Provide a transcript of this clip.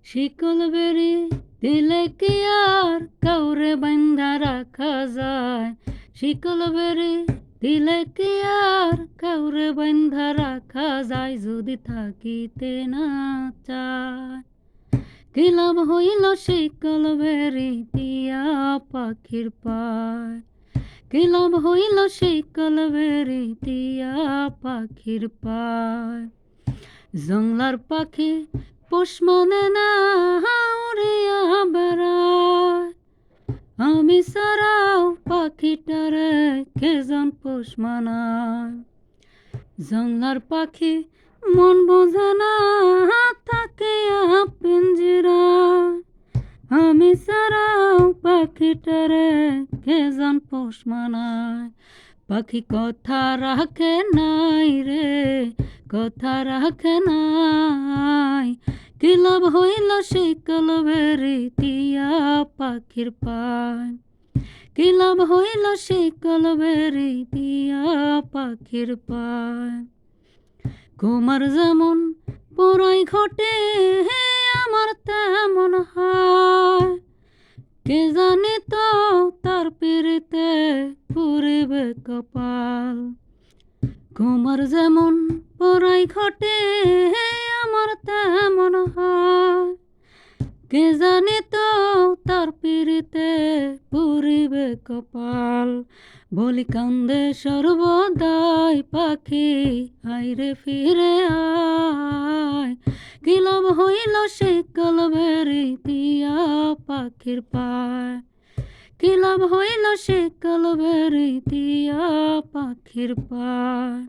শিকল বেরি দিলে কি আর কাউরে বান্ধা রাখা যায়? শিকল বেরি দিলে কি আর কাউরে বান্ধা রাখা যায়? যদি থাকিতে না চায়, কি লাভ হইল শিকল বেরি দিয়া পাখির পায়? কি লাভ হইল শিকল বেরি দিয়া পাখির পায়? জংলার পাখি পোষ মানে না, উড়িয়া বেড়ায়। আমি ছাড়াও পাখিটারে কেজন পোষ মানায়? জংলার পাখি মন বোঝে না, থাকে পিঞ্জিরায়। আমি ছাড়াও পাখিটারে কেজন পোষ মানায়? পাখি কথা রাখে নাই রে, কথা রাখে নাই। কি লাভ হইল শিকল বেরি দিয়া পাখির পায়? কি লাভ হইল শিকল বেরি দিয়া পাখির পায়? কুমার যেমন পরাই ঘটে, আমার তেমন হয়। কে জানে তো তার পিড়িতে পুরিবে কপাল। কুমার যেমন পরাই ঘটে, আমার তেমন হয়। কে জানে তো তার পিড়িতে পুরিবে কপাল। বলি কান্দে সর্বদাই পাখি, আইরে ফিরে আয়। কি লাভ হইল শিকল বেরি দিয়া পাখির পায়? কি লাভ হইল শিকল বেরি দিয়া পাখির পায়?